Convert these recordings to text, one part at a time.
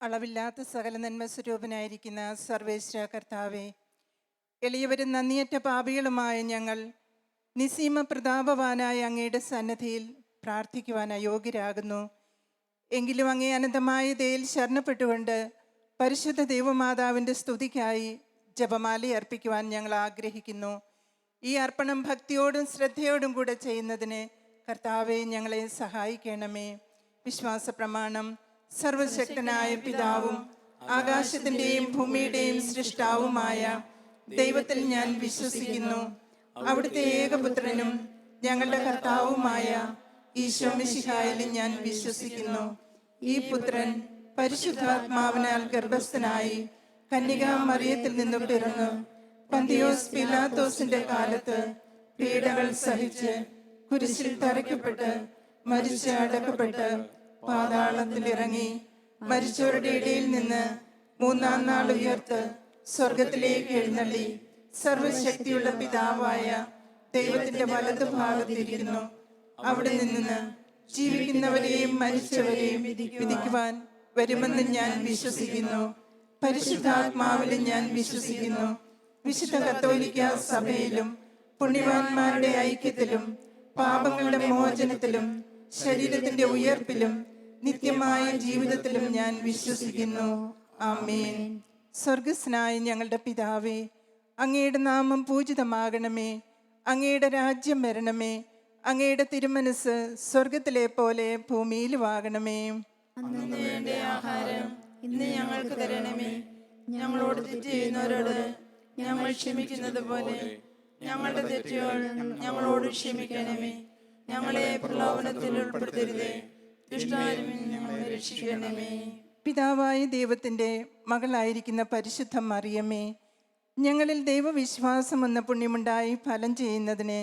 അളവില്ലാത്ത സകല നന്മ സ്വരൂപനായിരിക്കുന്ന സർവേശ്വര കർത്താവെ, എളിയവരും നന്ദിയറ്റ പാപികളുമായ ഞങ്ങൾ നിസീമ പ്രതാപവാനായ അങ്ങയുടെ സന്നദ്ധിയിൽ പ്രാർത്ഥിക്കുവാൻ അയോഗ്യരാകുന്നു. എങ്കിലും അങ്ങേ അനന്തമായ ദയയിൽ ശരണപ്പെട്ടുകൊണ്ട് പരിശുദ്ധ ദൈവമാതാവിൻ്റെ സ്തുതിക്കായി ജപമാല അർപ്പിക്കുവാൻ ഞങ്ങൾ ആഗ്രഹിക്കുന്നു. ഈ അർപ്പണം ഭക്തിയോടും ശ്രദ്ധയോടും കൂടെ ചെയ്യുന്നതിന് കർത്താവെ ഞങ്ങളെ സഹായിക്കണമേ. വിശ്വാസ പ്രമാണം. സർവശക്തനായ പിതാവും ആകാശത്തിൻ്റെയും ഭൂമിയുടെയും സൃഷ്ടാവുമായ ദൈവത്തിൽ ഞാൻ വിശ്വസിക്കുന്നു. അവിടുത്തെ ഏകപുത്രനും ഞങ്ങളുടെ കർത്താവുമായ ഈശോ മിശിഹായിലും ഞാൻ വിശ്വസിക്കുന്നു. ഈ പുത്രൻ പരിശുദ്ധാത്മാവിനാൽ ഗർഭസ്ഥനായി കന്യകാ മറിയത്തിൽ നിന്നു പിറന്നു പന്തിയോസ് പിലാത്തോസിന്റെ കാലത്ത് പീഡകൾ സഹിച്ച് കുരിശിൽ തറയ്ക്കപ്പെട്ട് മരിച്ച് അടക്കപ്പെട്ട് പാതാളത്തിൽ ഇറങ്ങി മരിച്ചവരുടെ ഇടയിൽ നിന്ന് മൂന്നാം നാൾ ഉയർത്ത് സ്വർഗത്തിലേക്ക് എഴുന്നള്ളി സർവശക്തിയുള്ള പിതാവായ ദൈവത്തിന്റെ വലതു ഭാഗത്തിരിക്കുന്നു. അവിടെ നിന്ന് ജീവിക്കുന്നവരെയും മരിച്ചവരെയും വിധിക്കുവാൻ വരുമെന്ന് ഞാൻ വിശ്വസിക്കുന്നു. പരിശുദ്ധാത്മാവിലും ഞാൻ വിശ്വസിക്കുന്നു. വിശുദ്ധ കത്തോലിക്ക സഭയിലും പുണ്യവാന്മാരുടെ ഐക്യത്തിലും പാപങ്ങളുടെ മോചനത്തിലും ശരീരത്തിന്റെ ഉയർപ്പിലും നിത്യമായ ജീവിതത്തിലും ഞാൻ വിശ്വസിക്കുന്നു. ആമേൻ. സ്വർഗസ്നായ ഞങ്ങളുടെ പിതാവേ, അങ്ങയുടെ നാമം പൂജിതമാകണമേ. അങ്ങയുടെ രാജ്യം വരണമേ. അങ്ങയുടെ തിരുമനസ് സ്വർഗത്തിലെ പോലെ ഭൂമിയിലുമാകണമേ. അന്നു വേണ്ട ആഹാരം ഇന്ന് ഞങ്ങൾക്ക് തരണമേ. ഞങ്ങളോട് തെറ്റ് ചെയ്യുന്നവരോട് ഞങ്ങൾ ക്ഷമിക്കുന്നത് പോലെ ഞങ്ങളുടെ തെറ്റുകൾ ഞങ്ങളോട് ക്ഷമിക്കണമേ. ഞങ്ങളെ പ്രലോഭനത്തിൽ ഉൾപ്പെടുത്തരുതേ, ദുഷ്ടാരിൽ നിന്ന് ഞങ്ങളെ രക്ഷിക്കണമേ. പിതാവായ ദൈവത്തിൻ്റെ മകളായിരിക്കുന്ന പരിശുദ്ധ മറിയമേ, ഞങ്ങളിൽ ദൈവവിശ്വാസം എന്ന പുണ്യമുണ്ടായി ഫലം ചെയ്യുന്നതിന്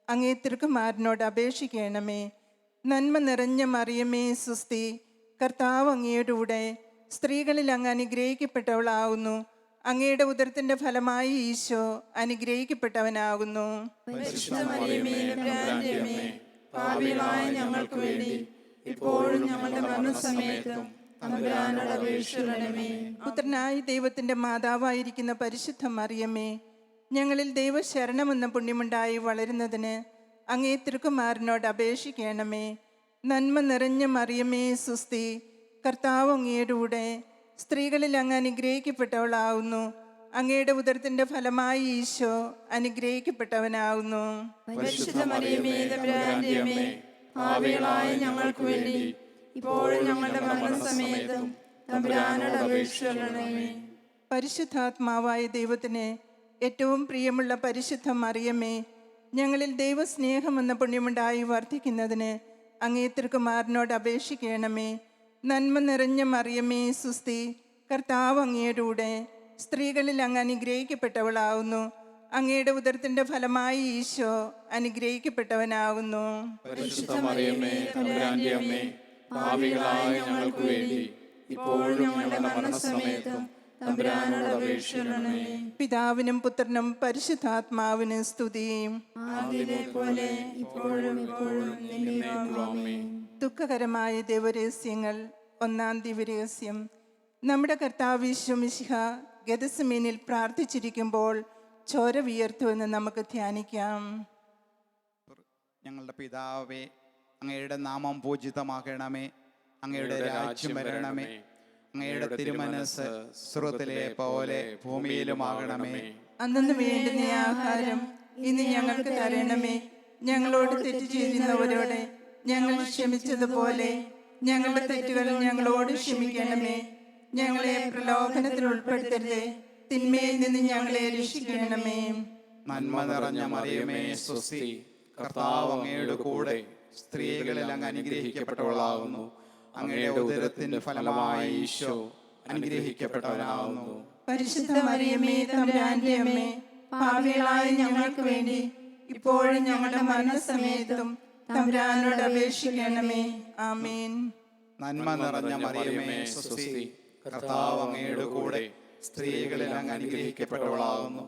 അങ്ങേ തിരുക്കുമാരനോട് അപേക്ഷിക്കണമേ. നന്മ നിറഞ്ഞ മറിയമേ സുസ്തി, കർത്താവ് അങ്ങയുടെ കൂടെ സ്ത്രീകളിൽ അങ്ങ് അനുഗ്രഹിക്കപ്പെട്ടവളാകുന്നു. അങ്ങയുടെ ഉദരത്തിന്റെ ഫലമായി ഈശോ അനുഗ്രഹിക്കപ്പെട്ടവനാകുന്നു. പരിശുദ്ധ മറിയമേ, തമ്പുരാന്റെ അമ്മേ, പാപികളായ ഞങ്ങൾക്ക് വേണ്ടി ഇപ്പോഴും ഞങ്ങളുടെ മരണസമയത്തും തമ്പുരാനോട് അപേക്ഷിക്കണമേ. പുത്രനായ ദൈവത്തിന്റെ മാതാവായിരിക്കുന്ന പരിശുദ്ധ മറിയമേ, ഞങ്ങളിൽ ദൈവശരണമെന്ന പുണ്യമുണ്ടായി വളരുന്നതിന് അങ്ങേ തിരുക്കുമാരനോട് അപേക്ഷിക്കണമേ. നന്മ നിറഞ്ഞ മറിയമേ സുസ്തി, കർത്താവ് അങ്ങയുടെ കൂടെ സ്ത്രീകളിൽ അങ്ങ് അനുഗ്രഹിക്കപ്പെട്ടവളാകുന്നു. അങ്ങയുടെ ഉദരത്തിന്റെ ഫലമായി ഈശോ അനുഗ്രഹിക്കപ്പെട്ടവനാകുന്നു. പരിശുദ്ധ മറിയമേ, തമ്പുരാന്റെ അമ്മേ, പാപികളായ ഞങ്ങൾക്ക് വേണ്ടി ഇപ്പോഴും ഞങ്ങളുടെ മരണസമയത്തും തമ്പുരാനോട് അപേക്ഷിക്കണമേ. പരിശുദ്ധാത്മാവായ ദൈവത്തിന് ഏറ്റവും പ്രിയമുള്ള പരിശുദ്ധ മറിയമേ, ഞങ്ങളിൽ ദൈവസ്നേഹം എന്ന പുണ്യമുണ്ടായി വർദ്ധിക്കുന്നതിന് അങ്ങേ തിരുക്കുമാരനോട് അപേക്ഷിക്കണമേ. നന്മ നിറഞ്ഞ മറിയമേ സുസ്തി, കർത്താവ് അങ്ങയുടെ കൂടെ സ്ത്രീകളിൽ അങ്ങ് അനുഗ്രഹിക്കപ്പെട്ടവളാകുന്നു. അങ്ങയുടെ ഉദരത്തിന്റെ ഫലമായി ഈശോ അനുഗ്രഹിക്കപ്പെട്ടവനാകുന്നു. പരിശുദ്ധ മറിയമേ, തമ്പുരാന്റെ അമ്മേ, പാപികളായ ഞങ്ങൾക്ക് വേണ്ടി ഇപ്പോഴും ഞങ്ങളുടെ മരണസമയത്തും തമ്പുരാനോട് അപേക്ഷിക്കണമേ. പിതാവിനും പുത്രനും പരിശുദ്ധാത്മാവിനും സ്തുതി. ആദ്യമേ പോലെ ഇപ്പോഴും എപ്പോഴും എന്നേക്കും ആമേൻ. ദുഃഖകരമായ ദൈവരഹസ്യങ്ങൾ. ഒന്നാം ദിവരഹസ്യം. നമ്മുടെ കർത്താവ് ഈശോ മിശിഹ ഗെത്സമേനിൽ പ്രാർത്ഥിച്ചിരിക്കുമ്പോൾ ചോര വിയർത്തുവെന്ന് നമുക്ക് ധ്യാനിക്കാം. ഞങ്ങളുടെ പിതാവേ, അങ്ങയുടെ നാമം പൂജിതമാകണമേ. അങ്ങയുടെ രാജ്യം വരണമേ. അങ്ങയുടെ തിരുമനസ് സ്വർഗ്ഗത്തിലെ പോലെ ഭൂമിയിലുമാകണമേ. അന്നു വേണ്ടുന്ന ആഹാരം ഇന്ന് ഞങ്ങൾക്ക് തരണമേ. ഞങ്ങളോട് തെറ്റ് ചെയ്യുന്നവരോട് ഞങ്ങൾ ക്ഷമിച്ചതുപോലെ ഞങ്ങളുടെ തെറ്റുകൾ ഞങ്ങളോട് ക്ഷമിക്കണമേ. ഞങ്ങളെ പ്രലോഭനത്തിൽ ഉൾപ്പെടുത്തരുതേ, തിന്മയിൽ നിന്ന് ഞങ്ങളെ രക്ഷിക്കണമേ. നന്മ നിറഞ്ഞ മറിയമേ സ്വസ്തി, കർത്താവ് അങ്ങയുടെ കൂടെ സ്ത്രീകളിൽ അങ്ങ് അനുഗ്രഹിക്കപ്പെട്ടവളാകുന്നു. അങ്ങയുടെ ഉദരത്തിന്റെ ഫലമായി ഈശോ അനുഗ്രഹിക്കപ്പെട്ടവനാകുന്നു. പരിശുദ്ധ മറിയമേ, തമ്പുരാന്റെ അമ്മേ, പാപികളായ ഞങ്ങൾക്ക് വേണ്ടി ഇപ്പോഴും ഞങ്ങളുടെ മരണസമയത്തും തമ്പുരാനോട് അപേക്ഷിക്കണമേ. ആമേൻ. നന്മ നിറഞ്ഞ മറിയമേ സ്വസ്തി, കർത്താവ് അങ്ങയുടെ കൂടെ സ്ത്രീകളിൽ അങ്ങ് അനുഗ്രഹിക്കപ്പെട്ടവളാകുന്നു.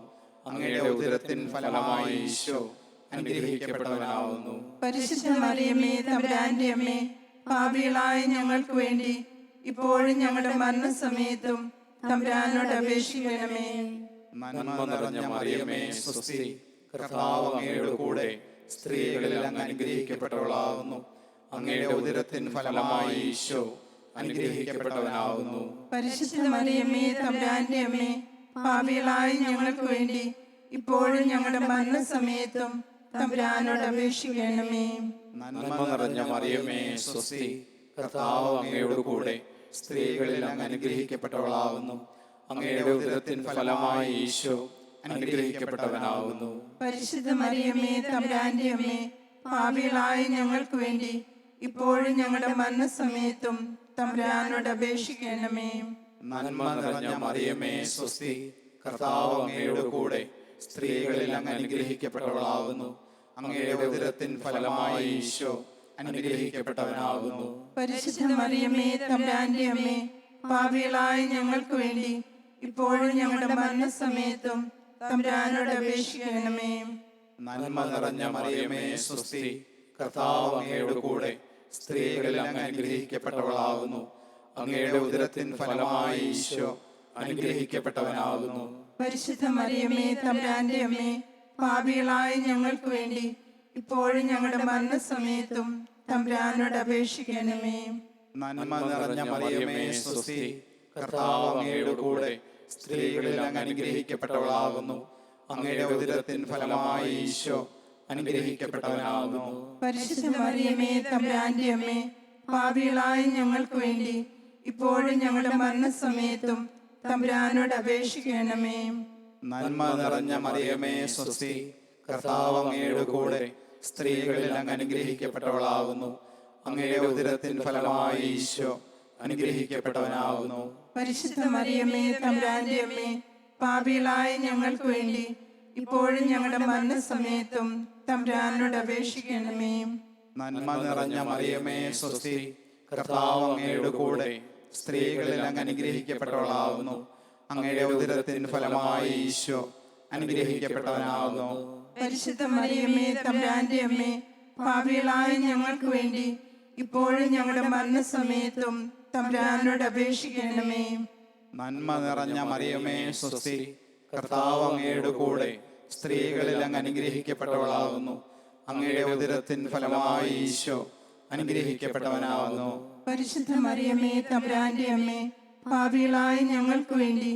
അങ്ങയുടെ ഉദരത്തിൻ ഫലമായി ഈശോ അനുഗ്രഹിക്കപ്പെട്ടവനാകുന്നു. പരിശുദ്ധ മറിയമേ, തമ്പുരാന്റെ അമ്മേ, പാപികളായ ഞങ്ങൾക്ക് വേണ്ടി ഇപ്പോഴും ഞങ്ങളുടെ മരണസമയത്തും തമ്പുരാനോട് അപേക്ഷിക്കണമേ. നന്മ നിറഞ്ഞ മറിയമേ സ്വസ്തി, കർത്താവ് അങ്ങയുടെ കൂടെ സ്ത്രീകളിൽ അങ്ങ് അനുഗ്രഹിക്കപ്പെട്ടവളാകുന്നു. അങ്ങയുടെ ഉദരത്തിൻ ഫലമായി ഈശോ അനുഗ്രഹിക്കപ്പെട്ടവനാകുന്നു. പരിശുദ്ധ മറിയമേ തമ്പുരാന്റെ അമ്മേ, പാപികളായ ഞങ്ങൾക്ക് വേണ്ടി ഇപ്പോഴും ഞങ്ങളുടെ മരണസമയത്തും തമ്പുരാനോട് അപേക്ഷിക്കണമേ. നന്മ നിറഞ്ഞ മറിയമേ സ്വസ്തി, കർത്താവ് അങ്ങയുടെ കൂടെ സ്ത്രീകളിൽ അങ്ങ് അനുഗ്രഹിക്കപ്പെട്ടവളാകുന്നു. അങ്ങയുടെ ഉദരത്തിൻ ഫലമായി ഈശോ അനുഗ്രഹിക്കപ്പെട്ടവനാകുന്നു. പരിശുദ്ധ മറിയമേ തമ്പുരാന്റെ അമ്മേ, പാപികളായ ഞങ്ങൾക്ക് വേണ്ടി ഇപ്പോഴും ഞങ്ങളുടെ മരണസമയത്തും തമ്പുരാനോട് അപേക്ഷിക്കണമേ. നന്മ നിറഞ്ഞ മറിയമേ സ്വസ്തി, കർത്താവ് അങ്ങയുടെ കൂടെ സ്ത്രീകളിൽ അങ്ങ് അനുഗ്രഹിക്കപ്പെട്ടവളാകുന്നു. അങ്ങയുടെ ഉദരത്തിൻ ഫലമായി ഈശോ അനുഗ്രഹിക്കപ്പെട്ടവനാകുന്നു. പരിശുദ്ധ മറിയമേ തമ്പുരാന്റെ അമ്മേ, പാപികളായ ഞങ്ങൾക്ക് വേണ്ടി ഇപ്പോഴും ഞങ്ങളുടെ മരണസമയത്തും തമ്പുരാനോട് അപേക്ഷിക്കണമേ. നന്മ നിറഞ്ഞ മറിയമേ സ്വസ്തി, കർത്താവ് അങ്ങയുടെ കൂടെ സ്ത്രീകളിൽ അങ്ങ് അനുഗ്രഹിക്കപ്പെട്ടവളാകുന്നു. അങ്ങയുടെ ഉദരത്തിൻ ഫലമായി ഈശോ അനുഗ്രഹിക്കപ്പെട്ടവനാകുന്നു. പരിശുദ്ധ മറിയമേ തമ്പുരാന്റെ അമ്മേ, പാപികളായ ഞങ്ങൾക്ക് വേണ്ടി ഇപ്പോഴും ഞങ്ങളുടെ മരണസമയത്തും തമ്പുരാനോട് അപേക്ഷിക്കണമേ. നന്മ നിറഞ്ഞ മറിയമേ സ്വസ്തി, കർത്താവ് അങ്ങയുടെ കൂടെ സ്ത്രീകളിൽ അങ്ങ് അനുഗ്രഹിക്കപ്പെട്ടവളാകുന്നു. അങ്ങയുടെ ഉദരത്തിൻ ഫലമായി ഈശോ അനുഗ്രഹിക്കപ്പെട്ടവനാകുന്നു. പരിശുദ്ധ മറിയമേ തമ്പുരാന്റെ അമ്മേ, പാപികളായ ഞങ്ങൾക്ക് വേണ്ടി ഇപ്പോഴും ഞങ്ങളുടെ മരണസമയത്തും തമ്പുരാനോട് അപേക്ഷിക്കണമേ. നന്മ നിറഞ്ഞ മറിയമേ സ്വസ്തി, കർത്താവ് അങ്ങയുടെ കൂടെ സ്ത്രീകളിൽ അങ്ങ് അനുഗ്രഹിക്കപ്പെട്ടവളാകുന്നു. അങ്ങയുടെ ഉദരത്തിൻ ഫലമായി ഈശോ അനുഗ്രഹിക്കപ്പെട്ടവനാകുന്നു. പരിശുദ്ധ മറിയമേ തമ്പുരാന്റെ അമ്മേ, പാപികളായ ഞങ്ങൾക്ക് വേണ്ടി ഇപ്പോഴും ഞങ്ങളുടെ മരണസമയത്തും തമ്പുരാനോട് അപേക്ഷിക്കണമേ. നന്മ നിറഞ്ഞ മറിയമേ സ്വസ്തി, കർത്താവ് അങ്ങയുടെ കൂടെ സ്ത്രീകളിൽ അങ്ങ് അനുഗ്രഹിക്കപ്പെട്ടവളാകുന്നു. അങ്ങയുടെ ഉദരത്തിൻ ഫലമായി ഈശോ അനുഗ്രഹിക്കപ്പെട്ടവനാകുന്നു. പരിശുദ്ധ മറിയമേ തമ്പുരാന്റെ അമ്മേ, പാപികളായ ഞങ്ങൾക്ക് വേണ്ടി ഇപ്പോഴും ഞങ്ങളുടെ മരണസമയത്തും തമ്പുരാനോട് അപേക്ഷിക്കണമേ. നന്മ നിറഞ്ഞ മറിയമേ സ്വസ്തി, കർത്താവ് അങ്ങയുടെ കൂടെ സ്ത്രീകളിൽ അങ്ങ് അനുഗ്രഹിക്കപ്പെട്ടവളാകുന്നു. അങ്ങയുടെ ഉദരത്തിൻ ഫലമായി ഈശോ അനുഗ്രഹിക്കപ്പെട്ടവനാകുന്നു. പരിശുദ്ധ മറിയമേ തമ്പുരാന്റെ അമ്മേ, പാപികളായ ഞങ്ങൾക്ക് വേണ്ടി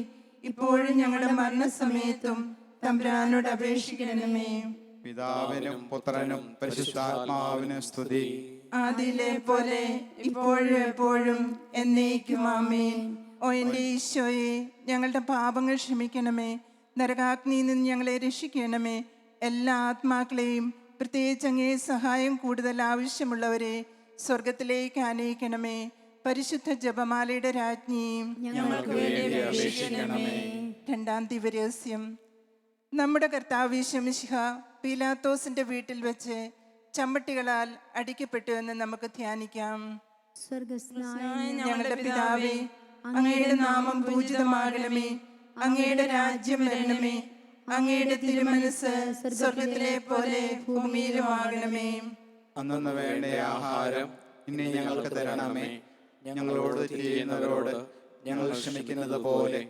ഇപ്പോഴും ഞങ്ങളുടെ മരണസമയത്തും തമ്പുരാനോട് അപേക്ഷിക്കണമേ. പിതാവിനും പുത്രനും പരിശുദ്ധാത്മാവിനും സ്തുതി. ആദിയിലെ പോലെ ഇപ്പോഴും എപ്പോഴും എന്നേക്കും ആമേൻ. ഓ എൻ്റെ ഈശോയെ, ഞങ്ങളുടെ പാപങ്ങൾ ക്ഷമിക്കണമേ. നരകാഗ്നിയിൽ നിന്ന് ഞങ്ങളെ രക്ഷിക്കണമേ. എല്ലാ ആത്മാക്കളെയും, പ്രത്യേകിച്ച് അങ്ങേ സഹായം കൂടുതൽ ആവശ്യമുള്ളവരെ സ്വർഗത്തിലേക്ക് ആനയിക്കണമേ. പരിശുദ്ധ ജപമാലയുടെ രാജ്ഞിയും ഞങ്ങൾക്ക് വേണ്ടി അപേക്ഷിക്കണമേ. രണ്ടാം ദിവരഹസ്യം. നമ്മുടെ കർത്താവ് യേശുമിശിഹ പീലാത്തോസിന്റെ വീട്ടിൽ വെച്ച് ചമ്മട്ടികളാൽ അടിക്കപ്പെട്ടു എന്ന് നമുക്ക് ധ്യാനിക്കാം. സ്വർഗ്ഗസ്ഥനായ ഞങ്ങളുടെ പിതാവേ, അങ്ങയുടെ നാമം പൂജിതമാകണമേ. അങ്ങയുടെ രാജ്യം വരണമേ. അങ്ങയുടെ തിരുമനസ് സ്വർഗത്തിലെ പോലെ ഭൂമിയിലുമാകണമേ. അന്നു വേണ്ട ആഹാരം ഇനി ഞങ്ങൾക്ക് തരണമേ. ഞങ്ങളോട് ചെയ്യുന്നവരോട് ഞങ്ങൾ ക്ഷമിക്കുന്നത് പോലെ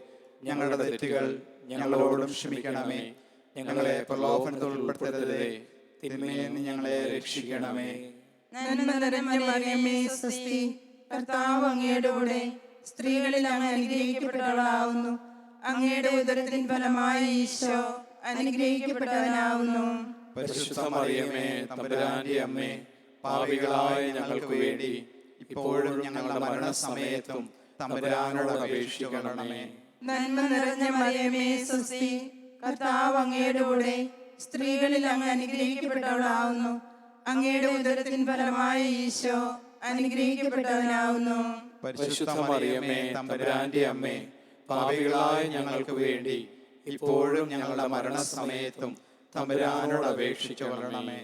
ഞങ്ങളുടെ തെറ്റുകൾ ഞങ്ങളോടും ക്ഷമിക്കണമേ. ഞങ്ങളെ പ്രലോഭനത്തിൽ ഉൾപ്പെടുത്തരുതേ, തിന്മയിൽ നിന്ന് ഞങ്ങളെ രക്ഷിക്കണമേ. നന്മ നിറഞ്ഞ മറിയമേ സ്വസ്തി, കർത്താവ് അങ്ങയുടെ കൂടെ സ്ത്രീകളിൽ അങ്ങ് അനുഗ്രഹിക്കപ്പെട്ടവളാവുന്നു. അങ്ങയുടെ ഉദരത്തിൻ ഫലമായി ഈശോ അനുഗ്രഹിക്കപ്പെട്ടവനാവുന്നു. പരിശുദ്ധ മറിയമേ തമ്പുരാന്റെ അമ്മേ, പാപികളായ ഞങ്ങൾക്ക് വേണ്ടി ഇപ്പോഴും ഞങ്ങളുടെ മരണസമയത്തും തമ്പുരാനോട് അപേക്ഷിക്കണമേ. നന്മ നിറഞ്ഞ മറിയമേ സ്വസ്തി, കർത്താവ് അങ്ങയുടെ കൂടെ സ്ത്രീകളിൽ അങ്ങ് അനുഗ്രഹിക്കപ്പെട്ടവളാവുന്നു. അങ്ങയുടെ ഉദരത്തിൻ ഫലമായി ഈശോ അനുഗ്രഹിക്കപ്പെട്ടവനാവുന്നു. പരിശുദ്ധ മറിയമേ തമ്പുരാന്റെ അമ്മേ, പാപികളായ ഞങ്ങൾക്ക് വേണ്ടി ഇപ്പോഴും ഞങ്ങളുടെ മരണസമയത്തും തമ്പുരാനോട് അപേക്ഷിച്ചുകൊള്ളണമേ.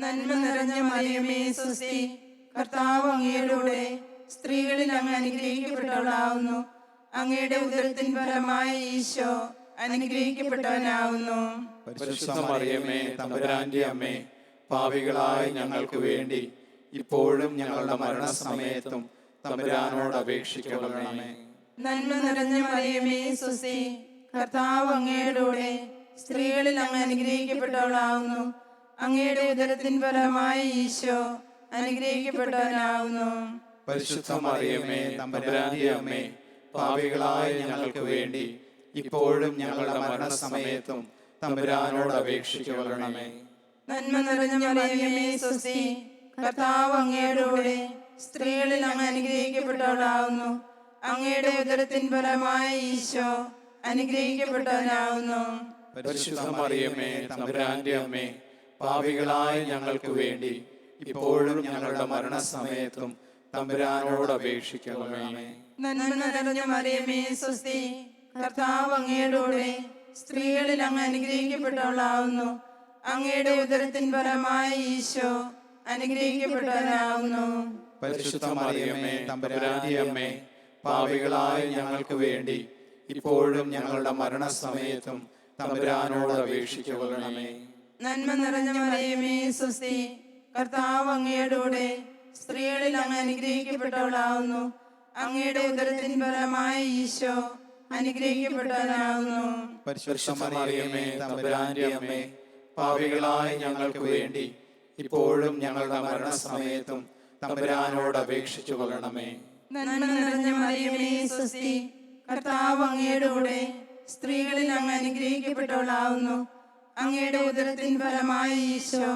നന്മ നിറഞ്ഞ മറിയമേ സ്വസ്തി, കർത്താവ് അങ്ങയുടെ കൂടെ സ്ത്രീകളിൽ അങ്ങ് അനുഗ്രഹിക്കപ്പെട്ടവളാവുന്നു. അങ്ങയുടെ ഉദരത്തിൻ ഫലമായി ഈശോ അനുഗ്രഹിക്കപ്പെട്ടവനാവുന്നു. പരിശുദ്ധ മറിയമേ തമ്പുരാന്റെ അമ്മേ, പാപികളായ ഞങ്ങൾക്ക് വേണ്ടി ഇപ്പോഴും ഞങ്ങളുടെ മരണസമയത്തും തമ്പുരാനോട് അപേക്ഷിക്കണമേ. നന്മ നിറഞ്ഞ മറിയമേ സ്വസ്തി, കർത്താവ് അങ്ങയുടെ കൂടെ സ്ത്രീകളിൽ അങ്ങ് അനുഗ്രഹിക്കപ്പെട്ടവളാവുന്നു. അങ്ങയുടെ ഉദരത്തിൻ ഫലമായി ഈശോ അനുഗ്രഹിക്കപ്പെട്ടവനാവുന്നു. പരിശുദ്ധ മറിയമേ തമ്പുരാന്റെ അമ്മേ, പാപികളായ ഞങ്ങൾക്ക് വേണ്ടി ഇപ്പോഴും ഞങ്ങളുടെ മരണസമയത്തും തമ്പുരാനോട് അപേക്ഷിക്കണമേ. നന്മ നിറഞ്ഞ മറിയമേ സ്വസ്തി, കർത്താവ് അങ്ങയുടെ കൂടെ സ്ത്രീകളിൽ അങ്ങ് അനുഗ്രഹിക്കപ്പെട്ടവളാവുന്നു. അങ്ങയുടെ ഉദരത്തിൻ ഫലമായി ഈശോ അനുഗ്രഹിക്കപ്പെട്ടവനാവുന്നു. പരിശുദ്ധ മറിയമേ തമ്പുരാന്റെ അമ്മേ, പാപികളായ ഞങ്ങൾക്ക് വേണ്ടി ഇപ്പോഴും ഞങ്ങളുടെ മരണസമയത്തും തമ്പുരാനോട് അപേക്ഷിക്കണമേ. നന്മ നിറഞ്ഞ മറിയമേ സ്വസ്തി, കർത്താവ് അങ്ങയുടെ കൂടെ സ്ത്രീകളിൽ അങ്ങ് അനുഗ്രഹിക്കപ്പെട്ടവളാവുന്നു. അങ്ങയുടെ ഉദരത്തിൻ ഫലമായി ഈശോ അനുഗ്രഹിക്കപ്പെട്ടവനാവുന്നു. പരിശുദ്ധ മറിയമേ തമ്പുരാന്റെ അമ്മേ, പാപികളായ ഞങ്ങൾക്ക് വേണ്ടി ഇപ്പോഴും ഞങ്ങളുടെ മരണസമയത്തും തമ്പുരാനോട് അപേക്ഷിക്കണമേ. നന്മ നിറഞ്ഞ മറിയമേ സ്വസ്തി, കർത്താവ് അങ്ങയുടെ കൂടെ സ്ത്രീകളിൽ അങ്ങ് അനുഗ്രഹിക്കപ്പെട്ടവളാവുന്നു. അങ്ങയുടെ ഉദരത്തിൻ ഫലമായി ഈശോ അനുഗ്രഹിക്കപ്പെട്ടവനാവുന്നു. പരിശുദ്ധ മറിയമേ തമ്പുരാന്റെ അമ്മേ, പാപികളായ ഞങ്ങൾക്ക് വേണ്ടി ഇപ്പോഴും ഞങ്ങളുടെ മരണസമയത്തും തമ്പുരാനോട് അപേക്ഷിച്ചു കൊള്ളണമേ. നന്മ നിറഞ്ഞ മറിയമേ സ്വസ്തി, കർത്താവ് അങ്ങയുടെ കൂടെ സ്ത്രീകളിൽ അങ്ങ് അനുഗ്രഹിക്കപ്പെട്ടവളാവുന്നു. അങ്ങയുടെ ഉദരത്തിൻ ഫലമായി ഈശോ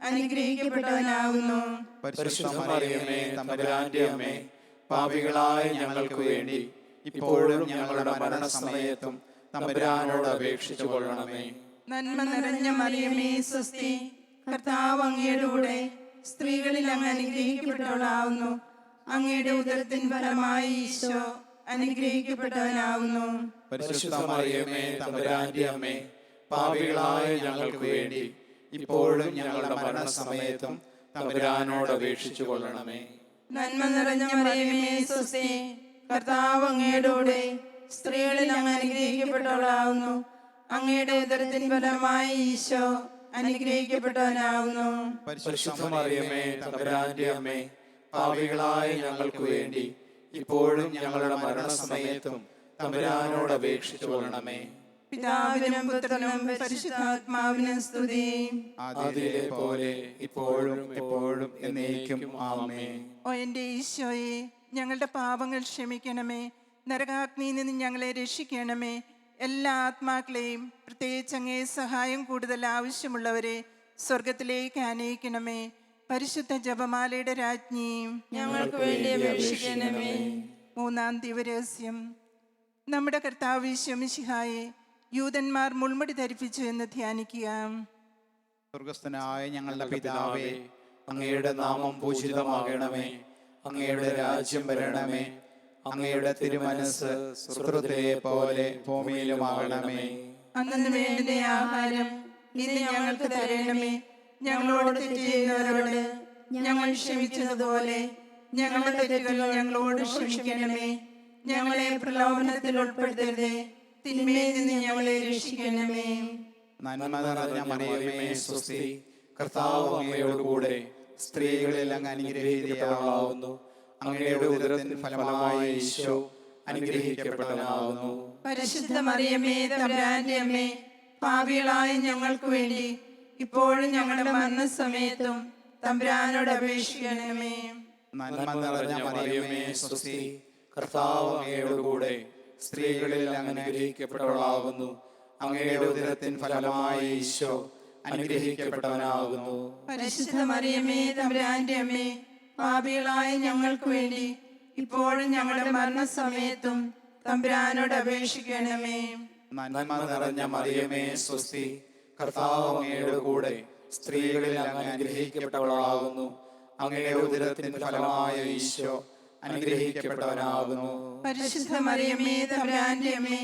അനുഗ്രഹിക്കപ്പെട്ടവനാവുന്നു. പരിശുദ്ധ മറിയമേ തമ്പുരാന്റെ അമ്മേ, പാപികളായ ഞങ്ങൾക്ക് വേണ്ടി ഇപ്പോഴും ഞങ്ങളുടെ മരണസമയത്തും തമ്പുരാനോട് അപേക്ഷിച്ചു കൊള്ളണമേ. നന്മ നിറഞ്ഞ മറിയമേ സ്വസ്തി, കർത്താവ് അങ്ങയുടെ കൂടെ സ്ത്രീകളിൽ അങ്ങ് അനുഗ്രഹിക്കപ്പെട്ടവളാവുന്നു. അങ്ങയുടെ ഉദരത്തിൻ ഫലമായി ഈശോ അനുഗ്രഹിക്കപ്പെട്ടവനാവുന്നു. പരിശുദ്ധ മറിയമേ തമ്പുരാന്റെ അമ്മേ, പാപികളായ ഞങ്ങൾക്ക് വേണ്ടി ഇപ്പോഴും ഞങ്ങളുടെ മരണസമയത്തും തമ്പുരാനോട് അപേക്ഷിച്ചു കൊള്ളണമേ. നന്മ നിറഞ്ഞ മറിയമേ സ്വസ്തി, കർത്താവ് അങ്ങയുടെ കൂടെ സ്ത്രീകളിൽ അങ്ങ് അനുഗ്രഹിക്കപ്പെട്ടവളാവുന്നു. അങ്ങയുടെ ഉദരത്തിൻ ഫലമായി ഈശോ അനുഗ്രഹിക്കപ്പെട്ടവനാവുന്നു. പരിശുദ്ധ മറിയമേ തമ്പുരാന്റെ അമ്മേ, പാപികളായ ഞങ്ങൾക്ക് വേണ്ടി ഇപ്പോഴും ഞങ്ങളുടെ മരണസമയത്തും തമ്പുരാനോട് അപേക്ഷിച്ചു കൊള്ളണമേ. പിതാവിനും പുത്രനും പരിശുദ്ധാത്മാവിനും സ്തുതി. ആദിയിലെ പോലെ ഇപ്പോഴും എപ്പോഴും എന്നേക്കും ആമേൻ. ഓ എൻ്റെ ഈശോയെ, ഞങ്ങളുടെ പാപങ്ങൾ ക്ഷമിക്കണമേ. നരകാഗ്നിയിൽ നിന്ന് ഞങ്ങളെ രക്ഷിക്കണമേ. എല്ലാ ആത്മാക്കളെയും, പ്രത്യേകിച്ച് അങ്ങേ സഹായം കൂടുതൽ ആവശ്യമുള്ളവരെ സ്വർഗത്തിലേക്ക് ആനയിക്കണമേ. പരിശുദ്ധ ജപമാലയുടെ രാജ്ഞിയും ഞങ്ങൾക്ക് വേണ്ടി അപേക്ഷിക്കണമേ. മൂന്നാം ദിവരഹസ്യം. നമ്മുടെ കർത്താവ് ഈശോ മിശിഹായെ യൂദന്മാർ മുൾമുടി ധരിപ്പിച്ചു എന്ന് ധ്യാനിക്കുക. സ്വർഗസ്ഥനായ ഞങ്ങളുടെ പിതാവേ, അങ്ങയുടെ നാമം പൂജിതമാകണമേ. അങ്ങയുടെ രാജ്യം വരണമേ. അങ്ങയുടെ തിരുമനസ് സ്വർഗ്ഗത്തിലെ പോലെ ഭൂമിയിലുമാകണമേ. അന്നു വേണ്ട ആഹാരം ഇന്ന് ഞങ്ങൾക്ക് തരണമേ. ഞങ്ങളോട് തെറ്റ് ചെയ്യുന്നവരോട് ഞങ്ങൾ ക്ഷമിച്ചതുപോലെ ഞങ്ങളുടെ തെറ്റുകൾ ഞങ്ങളോട് ക്ഷമിക്കണമേ. ഞങ്ങളെ പ്രലോഭനത്തിൽ ഉൾപ്പെടുത്തരുതേ, തിന്മയിൽ നിന്ന് ഞങ്ങളെ രക്ഷിക്കണമേ. നന്മ നിറഞ്ഞ മറിയമേ സ്വസ്തി, കർത്താവ് അങ്ങയോട് കൂടെ സ്ത്രീകളിൽ അങ്ങ് അനുഗ്രഹീതയാവുന്നു. അങ്ങയുടെ ഉദരത്തിൻ ഫലമായ ഈശോ അനുഗ്രഹിക്കപ്പെട്ടവനാകുന്നു. പരിശുദ്ധ മറിയമേ തമ്പുരാന്റെ അമ്മേ, പാപികളായ ഞങ്ങൾക്ക് വേണ്ടി ഇപ്പോഴും ഞങ്ങളുടെ മരണസമയത്തും തമ്പുരാനോട് അപേക്ഷിക്കണമേ. നന്മ നിറഞ്ഞ മറിയമേ സ്വസ്തി, കർത്താവ് അങ്ങയോട് കൂടെ സ്ത്രീകളിൽ അങ്ങ് അനുഗ്രഹിക്കപ്പെട്ടവളാകുന്നു. അങ്ങയുടെ ഉദരത്തിൻ ഫലമായ ഈശോ അനുഗ്രഹിക്കപ്പെട്ടവനാകുന്നു. പരിശുദ്ധ മറിയമേ തമ്പുരാന്റെ അമ്മേ, പാപികളായ ഞങ്ങൾക്ക് വേണ്ടി ഇപ്പോഴും ഞങ്ങളുടെ മരണസമയത്തും തമ്പുരാനോട് അപേക്ഷിക്കണമേ. നന്മ നിറഞ്ഞ മറിയമേ സ്വസ്തി, കർത്താവ് അങ്ങയോട് കൂടെ സ്ത്രീകളിൽ അങ്ങ് അനുഗ്രഹിക്കപ്പെട്ടവളാകുന്നു. അങ്ങയുടെ ഉദരത്തിൻ ഫലമായ ഈശോ അനുഗ്രഹിക്കപ്പെട്ടവനാകുന്നു. പരിശുദ്ധ മറിയമേ തമ്പുരാന്റെ അമ്മേ,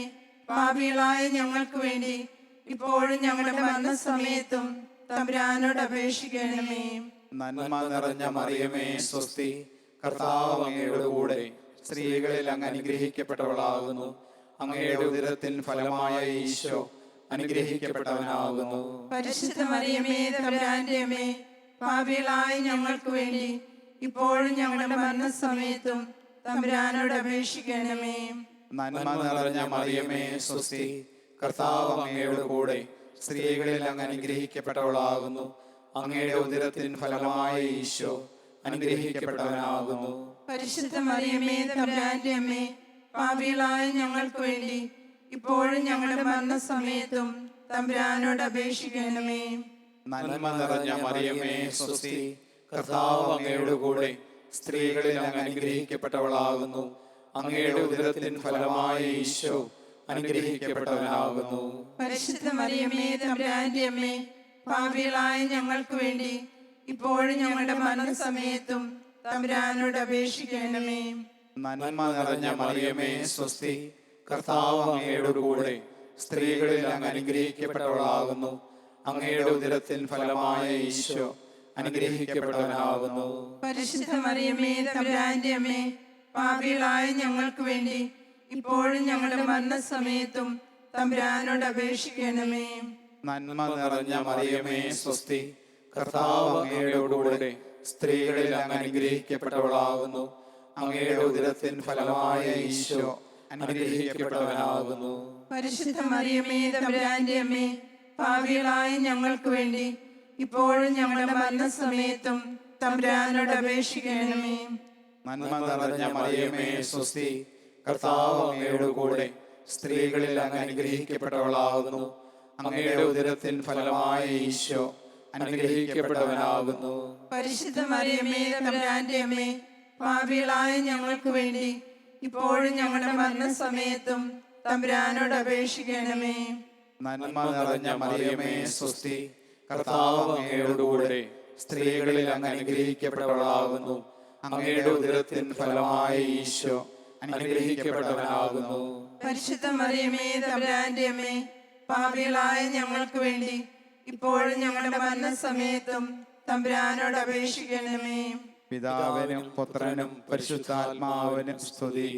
പാപികളായ ഞങ്ങൾക്ക് വേണ്ടി ഇപ്പോഴും ഞങ്ങളുടെ മരണസമയത്തും തമ്പുരാനോട് അപേക്ഷിക്കണമേ. നന്മ നിറഞ്ഞ മറിയമേ സ്വസ്തി, കർത്താവ് അങ്ങയോട് കൂടെ സ്ത്രീകളിൽ അങ്ങ് അനുഗ്രഹിക്കപ്പെട്ടവളാകുന്നു. അങ്ങയുടെ ഉദരത്തിൻ ഫലമായ ഈശോ അനുഗ്രഹിക്കപ്പെട്ടവനാകുന്നു. പരിശുദ്ധ മറിയമേ തമ്പുരാന്റെ അമ്മേ, പാപികളായ ഞങ്ങൾക്ക് വേണ്ടി ഇപ്പോഴും ഞങ്ങളുടെ മരണസമയത്തും തമ്പുരാനോട് അപേക്ഷിക്കണമേ. നന്മ നിറഞ്ഞ മറിയമേ സ്വസ്തി, കർത്താവ് അങ്ങയോട് കൂടെ സ്ത്രീകളിൽ അങ്ങ് അനുഗ്രഹിക്കപ്പെട്ടവളാകുന്നു. അങ്ങയുടെ ഉദരത്തിൻ ഫലമായ ഈശോ അനുഗ്രഹിക്കപ്പെട്ടവനാകുന്നു. പരിശുദ്ധ മറിയമേ തമ്പുരാന്റെ അമ്മേ, പാപികളായ ഞങ്ങൾക്ക് വേണ്ടി ഇപ്പോഴും ഞങ്ങളുടെ മരണസമയത്തും തമ്പുരാനോട് അപേക്ഷിക്കണമേ. നന്മ നിറഞ്ഞ മറിയമേ സ്വസ്തി, കർത്താവ് അങ്ങയോട് കൂടെ സ്ത്രീകളിൽ അങ്ങ് അനുഗ്രഹിക്കപ്പെട്ടവളാകുന്നു. അങ്ങയുടെ ഉദരത്തിൻ ഫലമായ ഈശോ അനുഗ്രഹിക്കപ്പെട്ടവനാകുന്നു. പരിശുദ്ധ മറിയമേ തമ്പുരാന്റെ അമ്മേ, പാപികളായ ഞങ്ങൾക്ക് വേണ്ടി ഇപ്പോഴും ഞങ്ങളുടെ മരണസമയത്തും തമ്പുരാനോട് അപേക്ഷിക്കണമേ. നന്മ നിറഞ്ഞ മറിയമേ സ്വസ്തി, കർത്താവ് അങ്ങയോട് കൂടെ സ്ത്രീകളിൽ അങ്ങ് അനുഗ്രഹിക്കപ്പെട്ടവളാകുന്നു. അങ്ങയുടെ ഉദരത്തിൻ ഫലമായ ഈശോ അനുഗ്രഹിക്കപ്പെട്ടവനാകുന്നു. പരിശുദ്ധ മറിയമേ തമ്പുരാന്റെ അമ്മേ, പാപികളായ ഞങ്ങൾക്ക് വേണ്ടി ഇപ്പോഴും ഞങ്ങളുടെ മരണസമയത്തും തമ്പുരാനോട് അപേക്ഷിക്കണമേ. നന്മ നിറഞ്ഞ മറിയമേ സ്വസ്തി, കർത്താവ് അങ്ങയോട് കൂടെ സ്ത്രീകളിൽ അങ്ങ് അനുഗ്രഹിക്കപ്പെട്ടവളാകുന്നു. അങ്ങയുടെ ഉദരത്തിൻ ഫലമായ ഈശോ അനുഗ്രഹിക്കപ്പെട്ടവനാകുന്നു. പരിശുദ്ധ മറിയമേ തമ്പുരാന്റെ അമ്മേ, പാപികളായ ഞങ്ങൾക്ക് വേണ്ടി ഇപ്പോഴും ഞങ്ങളുടെ മരണസമയത്തും തമ്പുരാനോട് അപേക്ഷിക്കണമേ. നന്മ നിറഞ്ഞ മറിയമേ സ്വസ്തി, കർത്താവ് അങ്ങയോട് കൂടെ സ്ത്രീകളിൽ അങ്ങ് അനുഗ്രഹിക്കപ്പെട്ടവളാകുന്നു. അങ്ങയുടെ ഉദരത്തിൻ ഫലമായ ഈശോ അനുഗ്രഹിക്കപ്പെട്ടവനാകുന്നു. പരിശുദ്ധ മറിയമേ തമ്പുരാന്റെ അമ്മേ, പാപികളായ ഞങ്ങൾക്ക് വേണ്ടി ഇപ്പോഴും ഞങ്ങളുടെ മരണസമയത്തും തമ്പുരാനോട് അപേക്ഷിക്കണമേ. നന്മ നിറഞ്ഞ മറിയമേ സ്വസ്തി, കർത്താവ് അങ്ങയോട് കൂടെ സ്ത്രീകളിൽ അങ്ങ് അനുഗ്രഹിക്കപ്പെട്ടവളാകുന്നു. അങ്ങയുടെ ഉദരത്തിൻ ഫലമായ ഈശോ അനുഗ്രഹിക്കപ്പെട്ടവനാകുന്നു. പരിശുദ്ധ മറിയമേ തമ്പുരാന്റെ അമ്മേ, പാപികളായ ഞങ്ങൾക്ക് വേണ്ടി ഇപ്പോഴും ഞങ്ങളുടെ മരണസമയത്തും തമ്പുരാനോട് അപേക്ഷിക്കണമേ. പിതാവിനും പുത്രനും പരിശുദ്ധാത്മാവിനും സ്തുതി.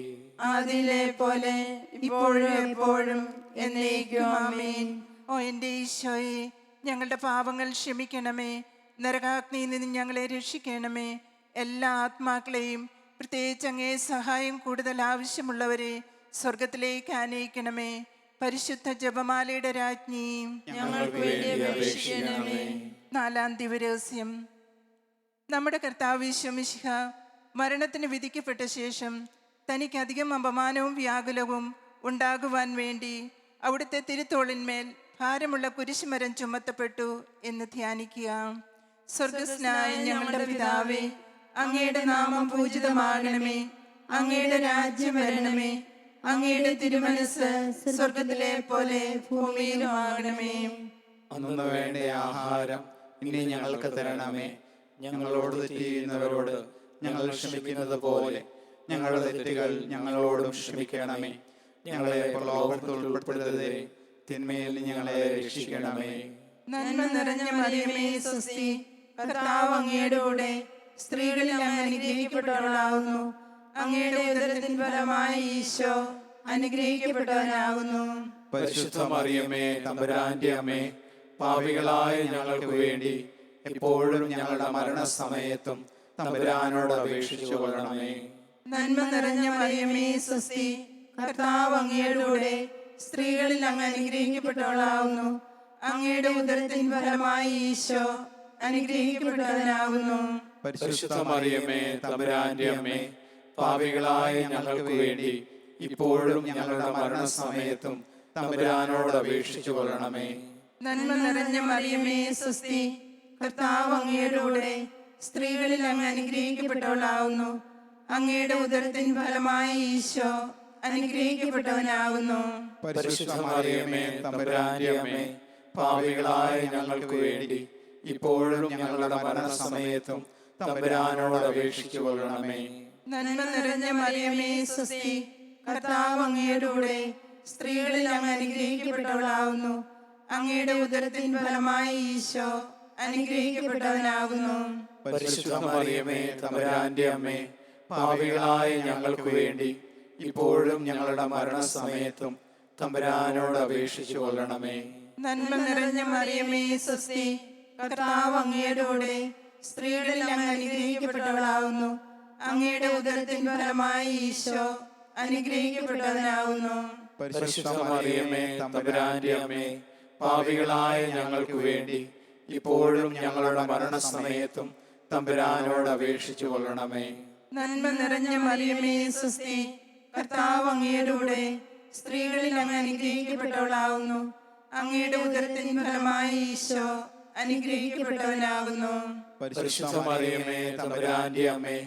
ആദിയിലെ പോലെ ഇപ്പോഴും എപ്പോഴും എന്നേക്കും ആമേൻ. ഓ എൻ്റെ ഈശോയെ, ഞങ്ങളുടെ പാപങ്ങൾ ക്ഷമിക്കണമേ. നരകാഗ്നിയിൽ നിന്ന് ഞങ്ങളെ രക്ഷിക്കണമേ. എല്ലാ ആത്മാക്കളെയും, പ്രത്യേകിച്ച് അങ്ങേ സഹായം കൂടുതൽ ആവശ്യമുള്ളവരെ സ്വർഗത്തിലേക്ക് ആനയിക്കണമേ. പരിശുദ്ധ ജപമാലയുടെ രാജ്ഞി, ഞങ്ങൾക്ക് വേണ്ടി അപേക്ഷിക്കണമേ. 4-ാം ദിവരഹസ്യം. നമ്മുടെ കർത്താവ് ഈശോ മിശിഹ മരണത്തിന് വിധിക്കപ്പെട്ട ശേഷം തനിക്കധികം അപമാനവും വ്യാകുലവും ഉണ്ടാകുവാൻ വേണ്ടി അവിടുത്തെ തിരുത്തോളിന്മേൽ ഭാരമുള്ള കുരിശുമരം ചുമത്തപ്പെട്ടു എന്ന് ധ്യാനിക്കുക. സ്വർഗസ്നായ ഞങ്ങളുടെ പിതാവേ, അങ്ങയുടെ നാമം പൂജിതമാകണമേ. അങ്ങയുടെ രാജ്യം വരണമേ. അങ്ങയുടെ തിരുമനസ് സ്വർഗത്തിലെ പോലെ ഭൂമിയിലുമാകണമേ. അന്നു വേണ്ട ആഹാരം ഇനി ഞങ്ങൾക്ക് തരണമേ. ഞങ്ങളോട് തെറ്റ് ചെയ്യുന്നവരോട് ഞങ്ങൾ ക്ഷമിക്കുന്നത് പോലെ ഞങ്ങളുടെ തെറ്റുകൾ ഞങ്ങളോടും ക്ഷമിക്കണമേ. ഞങ്ങളെ പ്രലോഭനത്തിൽ ഉൾപ്പെടുത്തരുതേ, തിന്മയിൽ ഞങ്ങളെ രക്ഷിക്കണമേ. നന്മ നിറഞ്ഞ മറിയമേ സ്വസ്തി, കർത്താവ് അങ്ങയുടെ കൂടെ സ്ത്രീകളിൽ അങ്ങ് അനുഗ്രഹിക്കപ്പെട്ടവളാകുന്നു. അങ്ങയുടെ ഉദരത്തിൻ ഫലമായ ഈശോ അനുഗ്രഹിക്കപ്പെട്ടവനാകുന്നു. പരിശുദ്ധ മറിയമേ തമ്പുരാന്റെ അമ്മേ, പാപികളായ ഞങ്ങൾക്ക് വേണ്ടി എപ്പോഴും ഞങ്ങളുടെ മരണസമയത്തും തമ്പുരാനോട് അപേക്ഷിച്ചു കൊള്ളണമേ. നന്മ നിറഞ്ഞ മറിയമേ സ്വസ്തി, കർത്താവ് അങ്ങയുടെ കൂടെ സ്ത്രീകളിൽ അങ്ങ് അനുഗ്രഹിക്കപ്പെട്ടവളാകുന്നു. അങ്ങയുടെ ഉദരത്തിൻ ഫലമായ ഈശോ അനുഗ്രഹിക്കപ്പെട്ടവനാകുന്നു. പരിശുദ്ധ മറിയമേ തമ്പുരാന്റെ അമ്മേ, പാപികളായ ഞങ്ങൾക്ക് വേണ്ടി ഇപ്പോഴും ഞങ്ങളുടെ മരണസമയത്തും തമ്പുരാനോട് അപേക്ഷിച്ചു കൊള്ളണമേ. നന്മ നിറഞ്ഞ മറിയമേ സ്വസ്തി, കർത്താവ് അങ്ങയുടെ കൂടെ സ്ത്രീകളിൽ അങ്ങ് അനുഗ്രഹിക്കപ്പെട്ടവളാകുന്നു. അങ്ങയുടെ ഉദരത്തിൻ ഫലമായ ഈശോ അനുഗ്രഹിക്കപ്പെട്ടവനാകുന്നു. പരിശുദ്ധ മറിയമേ തമ്പുരാന്റെ അമ്മേ, പാപികളായ ഞങ്ങൾക്ക് വേണ്ടി ഇപ്പോഴും ഞങ്ങളുടെ മരണസമയത്തും തമ്പുരാനോട് അപേക്ഷിച്ചു കൊള്ളണമേ. നന്മ നിറഞ്ഞ മറിയമേ സ്വസ്തി, കർത്താവ് അങ്ങയുടെ കൂടെ സ്ത്രീകളിൽ അങ്ങ് അനുഗ്രഹിക്കപ്പെട്ടവളാകുന്നു. അങ്ങയുടെ ഉദരത്തിൻ ഫലമായ ഈശോ അനുഗ്രഹിക്കപ്പെട്ടവനാകുന്നു. പരിശുദ്ധ മറിയമേ തമ്പുരാന്റെ അമ്മേ, പാപികളായ ഞങ്ങൾക്ക് വേണ്ടി ഇപ്പോഴും ഞങ്ങളുടെ മരണസമയത്തും തമ്പുരാനോട് അപേക്ഷിച്ചു കൊള്ളണമേ. നന്മ നിറഞ്ഞ മറിയമേ സ്വസ്തി, കർത്താവ് അങ്ങയുടെ കൂടെ സ്ത്രീകളിൽ അങ്ങ് അനുഗ്രഹിക്കപ്പെട്ടവളാകുന്നു. അങ്ങയുടെ ഉദരത്തിൻ ഫലമായി ഈശോ അനുഗ്രഹിക്കപ്പെട്ടവനാകുന്നു. പരിശുദ്ധ മറിയമേ തമ്പുരാന്റെ അമ്മേ, പാപികളായ ഞങ്ങൾക്ക് വേണ്ടി ഇപ്പോഴും ഞങ്ങളുടെ മരണസമയത്തും തമ്പുരാനോട് അപേക്ഷിച്ചു കൊള്ളണമേ. നന്മ നിറഞ്ഞ മറിയമേ സ്വസ്തി, കർത്താവ് അങ്ങയുടെ കൂടെ സ്ത്രീകളിൽ അങ്ങ് അനുഗ്രഹിക്കപ്പെട്ടവളാകുന്നു. അങ്ങയുടെ ഉദരത്തിൻ ഫലമായി ഈശോ അനുഗ്രഹിക്കപ്പെട്ടവനാകുന്നു. പരിശുദ്ധ മറിയമേ തമ്പുരാന്റെ അമ്മേ,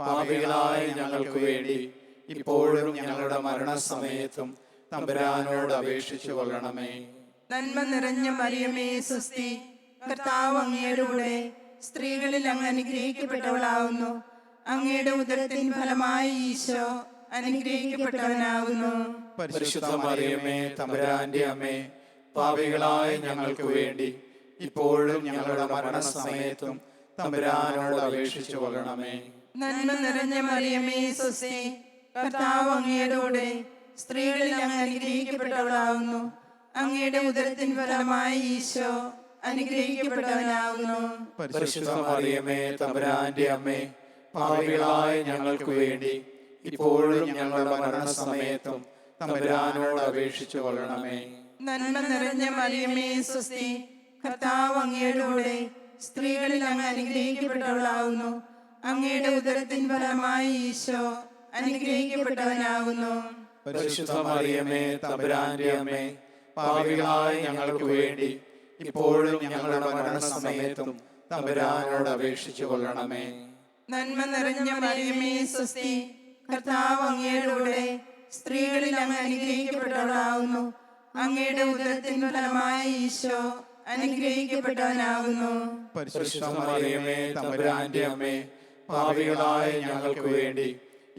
പാപികളായ ഞങ്ങൾക്ക് വേണ്ടി ഇപ്പോഴും ഞങ്ങളുടെ മരണസമയത്തും തമ്പുരാനോട് അപേക്ഷിച്ചു കൊള്ളണമേ. നന്മ നിറഞ്ഞ മറിയമേ സ്വസ്തി, കർത്താവ് അങ്ങയുടെ കൂടെ സ്ത്രീകളിൽ അങ്ങ് അനുഗ്രഹിക്കപ്പെട്ടവളാകുന്നു. അങ്ങയുടെ ഉദരത്തിൻ ഫലമായി ഈശോ അനുഗ്രഹിക്കപ്പെട്ടവനാകുന്നു. പരിശുദ്ധ മറിയമേ തമ്പുരാന്റെ അമ്മേ, പാപികളായ ഞങ്ങൾക്ക് വേണ്ടി ഇപ്പോഴും ഞങ്ങളുടെ മരണസമയത്തും തമ്പുരാനോട് അപേക്ഷിച്ചു കൊള്ളണമേ. നന്മ നിറഞ്ഞ മറിയമേ സ്വസ്തി, കർത്താവ് അങ്ങയുടെ കൂടെ സ്ത്രീകളിൽ അങ്ങ് അനുഗ്രഹിക്കപ്പെട്ടവളാകുന്നു. അങ്ങയുടെ ഉദരത്തിൻ ഫലമായി ഈശോ അനുഗ്രഹിക്കപ്പെട്ടവനാകുന്നു. പരിശുദ്ധ മറിയമേ തമ്പുരാന്റെ അമ്മേ, പാപികളായ ഞങ്ങൾക്ക് വേണ്ടി ഇപ്പോഴും ഞങ്ങളുടെ മരണസമയത്തും തമ്പുരാനോട് അപേക്ഷിച്ചു കൊള്ളണമേ. നന്മ നിറഞ്ഞ മറിയമേ സ്വസ്തി, കർത്താവ് അങ്ങയുടെ കൂടെ സ്ത്രീകളിൽ അങ്ങ് അനുഗ്രഹിക്കപ്പെട്ടവളാകുന്നു. അങ്ങയുടെ ഉദരത്തിൻ ഫലമായി ഈശോ അനുഗ്രഹിക്കപ്പെട്ടവനാകുന്നു. പരിശുദ്ധ മറിയമേ തമ്പുരാന്റെ അമ്മേ, പാപികളായ ഞങ്ങൾക്ക് വേണ്ടി ഇപ്പോഴും ഞങ്ങളുടെ മരണസമയത്തും തമ്പുരാനോട് അപേക്ഷിച്ചു കൊള്ളണമേ. നന്മ നിറഞ്ഞ മറിയമേ സ്വസ്തി, കർത്താവ് അങ്ങയുടെ കൂടെ സ്ത്രീകളിൽ അങ്ങ് അനുഗ്രഹിക്കപ്പെട്ടവളാകുന്നു. അങ്ങയുടെ ഉദരത്തിൻ ഫലമായി ഈശോ അനുഗ്രഹിക്കപ്പെട്ടവനാകുന്നു. പരിശുദ്ധ മറിയമേ തമ്പുരാന്റെ അമ്മേ, പാപികളായ ഞങ്ങൾക്ക് വേണ്ടി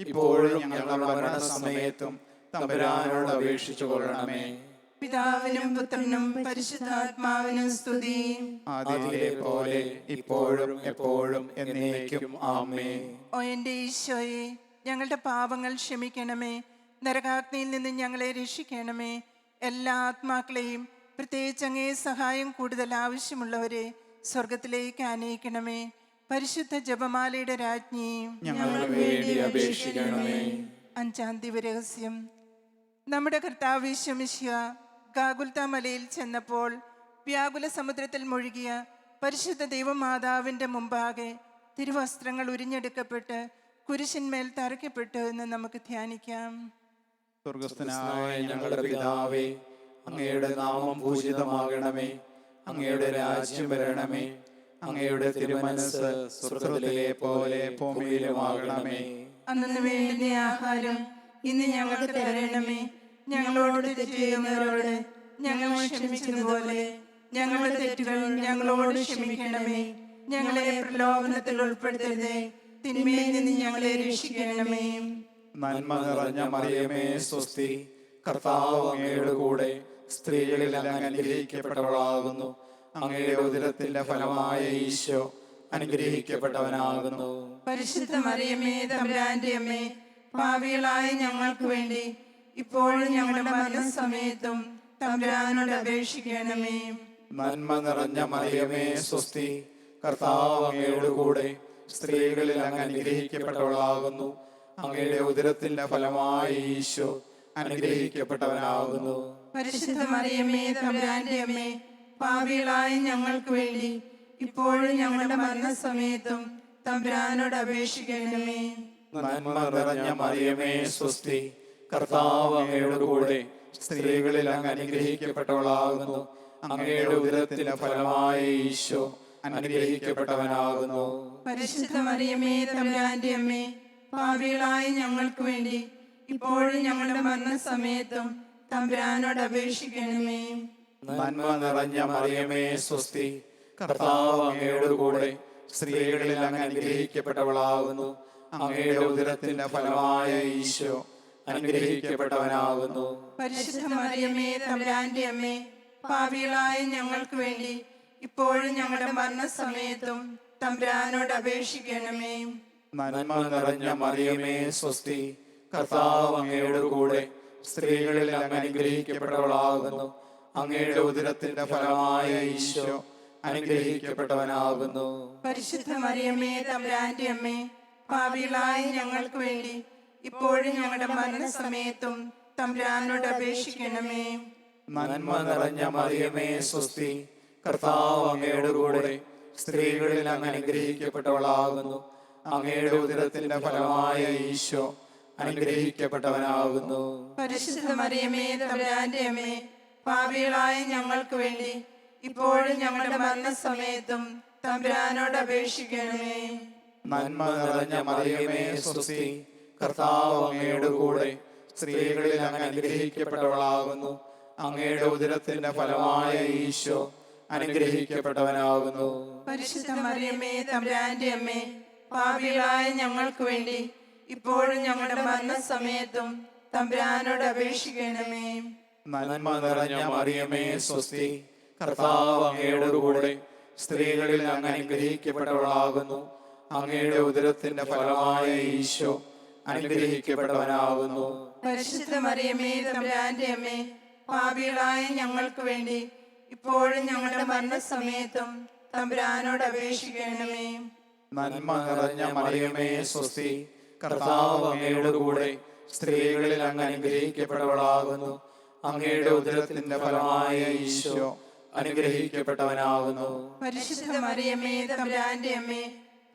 ഇപ്പോഴും ഞങ്ങളുടെ മരണസമയത്തും തമ്പുരാനോട് അപേക്ഷിച്ചു കൊള്ളണമേ. പിതാവിനും പുത്രനും പരിശുദ്ധാത്മാവിനും സ്തുതി. ആദിയിലെ പോലെ ഇപ്പോഴും എപ്പോഴും എന്നേക്കും ആമേൻ. ഓ എൻ്റെ ഈശോയെ, ഞങ്ങളുടെ പാപങ്ങൾ ക്ഷമിക്കണമേ. നരകാഗ്നിയിൽ നിന്ന് ഞങ്ങളെ രക്ഷിക്കണമേ. എല്ലാ ആത്മാക്കളെയും, പ്രത്യേകിച്ച് അങ്ങേ സഹായം കൂടുതൽ ആവശ്യമുള്ളവരെ സ്വർഗത്തിലേക്ക് ആനയിക്കണമേ. പരിശുദ്ധ ജപമാലയുടെ രാജ്ഞി, ഞങ്ങൾക്ക് വേണ്ടി അപേക്ഷിക്കണമേ. അഞ്ചാം ദിവരഹസ്യം. നമ്മുടെ കർത്താവ് യേശു മിശിഹ ഗാഗുൽത്ത മലയിൽ ചെന്നപ്പോൾ വ്യാകുല സമുദ്രത്തിൽ മുഴുകിയ പരിശുദ്ധ ദൈവമാതാവിൻ്റെ മുമ്പാകെ തിരുവസ്ത്രങ്ങൾ ഉരിഞ്ഞെടുക്കപ്പെട്ട് കുരിശിന്മേൽ തറയ്ക്കപ്പെട്ടു എന്ന് നമുക്ക് ധ്യാനിക്കാം. സ്വർഗസ്ഥനായ ഞങ്ങളുടെ പിതാവേ, അങ്ങയുടെ നാമം പൂജിതമാകണമേ. അങ്ങയുടെ രാജ്യം വരണമേ. അങ്ങയുടെ തിരുമനസ്സ് സ്വർഗത്തിലെ പോലെ ഭൂമിയിലുമാകണമേ. അന്നു വേണ്ടുന്ന ആഹാരം ഇന്ന് ഞങ്ങൾക്ക് തരണമേ. ഞങ്ങളോട് തെറ്റ് ചെയ്യുന്നവരോട് ഞങ്ങൾ ക്ഷമിച്ചതുപോലെ ഞങ്ങളുടെ തെറ്റുകൾ ഞങ്ങളോട് ക്ഷമിക്കണമേ. ഞങ്ങളെ പ്രലോഭനത്തിൽ ഉൾപ്പെടുത്തരുതേ, തിന്മയിൽ നിന്ന് ഞങ്ങളെ രക്ഷിക്കണമേ. നന്മ നിറഞ്ഞ മറിയമേ സ്വസ്തി, കർത്താവ് അങ്ങയുടെ കൂടെ സ്ത്രീകളിൽ അങ്ങ് അനുഗ്രഹിക്കപ്പെട്ടവളാകുന്നു. അങ്ങയുടെ ഉദരത്തിന്റെ ഫലമായ ഈശോ അനുഗ്രഹിക്കപ്പെട്ടവനാകുന്നു. പരിശുദ്ധ മറിയമേ തമ്പുരാന്റെ അമ്മേ, പാപികളായ ഞങ്ങൾക്ക് വേണ്ടി ഇപ്പോഴും ഞങ്ങളുടെ മരണസമയത്തും തമ്പുരാനോട് അപേക്ഷിക്കണമേ. നന്മ നിറഞ്ഞ മറിയമേ സ്വസ്തി, കർത്താവ് അങ്ങയുടെ കൂടെ സ്ത്രീകളിൽ അങ്ങ് അനുഗ്രഹിക്കപ്പെട്ടവളാകുന്നു. അങ്ങയുടെ ഉദരത്തിന്റെ ഫലമായ ഈശോ അനുഗ്രഹിക്കപ്പെട്ടവനാകുന്നു. പരിശുദ്ധ മറിയമേ തമ്പുരാന്റെ അമ്മേ, പാപികളായ ഞങ്ങൾക്ക് വേണ്ടി ഇപ്പോഴും ഞങ്ങളുടെ മരണസമയത്തും തമ്പുരാനോട് അപേക്ഷിക്കണമേ. നന്മ നിറഞ്ഞ മറിയമേ സ്വസ്തി, കർത്താവ് അങ്ങയുടെ കൂടെ സ്ത്രീകളിൽ അങ്ങ് അനുഗ്രഹിക്കപ്പെട്ടവളാകുന്നു. അങ്ങയുടെ ഉദരത്തിന്റെ ഫലമായ ഈശോ അനുഗ്രഹിക്കപ്പെട്ടവനാകുന്നു. പരിശുദ്ധ മറിയമേ തമ്പുരാന്റെ അമ്മേ, പാപികളായ ഞങ്ങൾക്ക് വേണ്ടി ഇപ്പോഴും ഞങ്ങളുടെ മരണസമയത്തും തമ്പുരാനോട് അപേക്ഷിക്കണമേ. നന്മ നിറഞ്ഞ മറിയമേ സ്വസ്തി, കർത്താവ് അങ്ങയുടെ കൂടെ സ്ത്രീകളിൽ അങ്ങ് അനുഗ്രഹിക്കപ്പെട്ടവളാകുന്നു. അങ്ങയുടെ ഉദരത്തിന്റെ ഫലമായ ഈശോ അനുഗ്രഹിക്കപ്പെട്ടവനാകുന്നു. പരിശുദ്ധ മറിയമേ തമ്പുരാന്റെ അമ്മേ, പാപികളായ ഞങ്ങൾക്ക് വേണ്ടി ഇപ്പോഴും ഞങ്ങളുടെ മരണസമയത്തും തമ്പുരാനോട് അപേക്ഷിക്കണമേ. നന്മ നിറഞ്ഞ മറിയമേ സ്വസ്തി, കർത്താവ് അങ്ങയുടെ കൂടെ സ്ത്രീകളിൽ അങ്ങ് അനുഗ്രഹിക്കപ്പെട്ടവളാകുന്നു. അങ്ങയുടെ ഉദരത്തിന്റെ ഫലമായ ഈശോ അനുഗ്രഹിക്കപ്പെട്ടവനാകുന്നു. പരിശുദ്ധ മറിയമേ തമ്പുരാന്റെ അമ്മേ, പാപികളായ ഞങ്ങൾക്ക് വേണ്ടി ഇപ്പോഴും ഞങ്ങളുടെ മരണസമയത്തും തമ്പുരാനോട് അപേക്ഷിക്കണമേ. നന്മ നിറഞ്ഞ മറിയമേ സ്വസ്തി, കർത്താവ് അങ്ങയുടെ കൂടെ സ്ത്രീകളിൽ അങ്ങ് അനുഗ്രഹിക്കപ്പെട്ടവളാകുന്നു. അങ്ങയുടെ ഉദരത്തിന്റെ ഫലമായ ഈശോ അനുഗ്രഹിക്കപ്പെട്ടവനാകുന്നു. പരിശുദ്ധ മറിയമേ തമ്പുരാന്റെ അമ്മേ, പാപികളായ ഞങ്ങൾക്ക് വേണ്ടി ഇപ്പോഴും ഞങ്ങളുടെ മരണസമയത്തും തമ്പുരാനോട് അപേക്ഷിക്കണമേ. നന്മ നിറഞ്ഞ മറിയമേ സ്വസ്തി, കർത്താവ് അങ്ങയുടെ കൂടെ സ്ത്രീകളിൽ അങ്ങ് അനുഗ്രഹിക്കപ്പെട്ടവളാകുന്നു. അങ്ങയുടെ ഉദരത്തിന്റെ ഫലമായ ഈശോ അനുഗ്രഹിക്കപ്പെട്ടവനാകുന്നു. പരിശുദ്ധ മറിയമേ തമ്പുരാന്റെ അമ്മേ, പാപികളായ ഞങ്ങൾക്ക് വേണ്ടി ഇപ്പോഴും ഞങ്ങളുടെ മരണസമയത്തും തമ്പുരാനോട് അപേക്ഷിക്കണമേ. നന്മ നിറഞ്ഞ മറിയമേ സ്വസ്തി, കർത്താവ് അങ്ങയുടെ കൂടെ സ്ത്രീകളിൽ അങ്ങ് അനുഗ്രഹിക്കപ്പെട്ടവളാകുന്നു. അങ്ങയുടെ ഉദരത്തിന്റെ ഫലമായ ഈശോ അനുഗ്രഹിക്കപ്പെട്ടവനാകുന്നു. പരിശുദ്ധ മറിയമേ തമ്പുരാന്റെ അമ്മേ, പാപികളായ ഞങ്ങൾക്ക് വേണ്ടി ഇപ്പോഴും ഞങ്ങളുടെ മരണസമയത്തും തമ്പുരാനോട് അപേക്ഷിക്കണമേ. നന്മ നിറഞ്ഞ മറിയമേ സ്വസ്തി, കർത്താവ് അങ്ങയുടെ കൂടെ സ്ത്രീകളിൽ അങ്ങ് അനുഗ്രഹിക്കപ്പെട്ടവളാകുന്നു. അങ്ങയുടെ ഉദരത്തിന്റെ ഫലമായ ഈശോ അനുഗ്രഹിക്കപ്പെട്ടവനാകുന്നു. പരിശുദ്ധ മറിയമേ തമ്പുരാന്റെ അമ്മേ,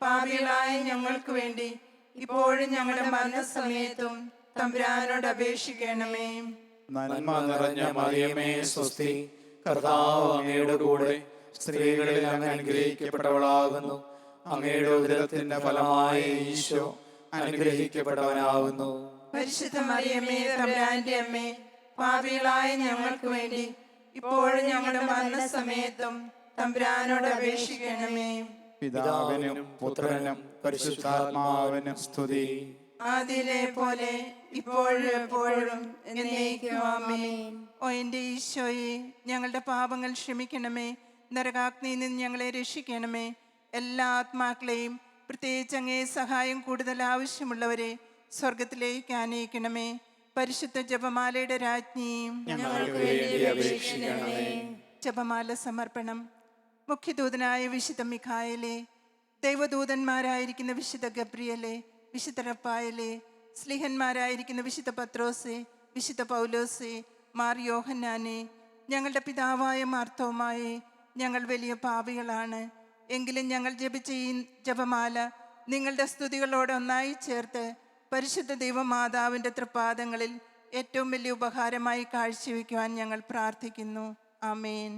പാപികളായ ഞങ്ങൾക്ക് വേണ്ടി ഇപ്പോഴും ഞങ്ങളുടെ മരണസമയത്തും തമ്പുരാനോട് അപേക്ഷിക്കണമേ. നന്മ നിറഞ്ഞ മറിയമേ സ്വസ്തി, കർത്താവ് അങ്ങയുടെ കൂടെ സ്ത്രീകളിൽ അങ്ങ് അനുഗ്രഹിക്കപ്പെട്ടവളാകുന്നു. അങ്ങയുടെ ഉദരത്തിന്റെ ഫലമായ ഈശോ അനുഗ്രഹിക്കപ്പെട്ടവനാകുന്നു. പരിശുദ്ധ മറിയമേ തമ്പുരാന്റെ അമ്മേ, പാപികളായ ഞങ്ങൾക്ക് വേണ്ടി ഇപ്പോഴും ഞങ്ങളുടെ മരണസമയത്തും തമ്പുരാനോട് അപേക്ഷിക്കണമേ. പിതാവിനും പുത്രനും പരിശുദ്ധാത്മാവിനും സ്തുതി. ആദിയിലെ പോലെ ഇപ്പോഴും എപ്പോഴും എന്നേക്കും ആമേൻ. ഓ എൻ്റെ ഈശോയെ, ഞങ്ങളുടെ പാപങ്ങൾ ക്ഷമിക്കണമേ. നരകാഗ്നിയിൽ നിന്ന് ഞങ്ങളെ രക്ഷിക്കണമേ. എല്ലാ ആത്മാക്കളെയും, പ്രത്യേകിച്ച് അങ്ങേ സഹായം കൂടുതൽ ആവശ്യമുള്ളവരെ സ്വർഗത്തിലേക്ക് ആനയിക്കണമേ. പരിശുദ്ധ ജപമാലയുടെ രാജ്ഞിയും ഞങ്ങൾക്ക് വേണ്ടി അപേക്ഷിക്കണമേ. ജപമാല സമർപ്പണം. മുഖ്യദൂതനായ വിശുദ്ധ മിഖായേലേ, ദൈവദൂതന്മാരായിരിക്കുന്ന വിശുദ്ധ ഗബ്രിയേലേ, വിശുദ്ധ റഫായേലേ, സ്ലിഹന്മാരായിരിക്കുന്ന വിശുദ്ധ പത്രോസേ, വിശുദ്ധ പൗലോസേ, മാർ യോഹന്നാനെ, ഞങ്ങളുടെ പിതാവായ മാർത്തോമായെ, ഞങ്ങൾ വലിയ പാപികളാണ്. എങ്കിലും ഞങ്ങൾ ജപിച്ച ഈ ജപമാല നിങ്ങളുടെ സ്തുതികളോട് ഒന്നായി ചേർത്ത് പരിശുദ്ധ ദൈവമാതാവിൻ്റെ തൃപ്പാദങ്ങളിൽ ഏറ്റവും വലിയ ഉപഹാരമായി കാഴ്ചവെക്കുവാൻ ഞങ്ങൾ പ്രാർത്ഥിക്കുന്നു. ആമേൻ.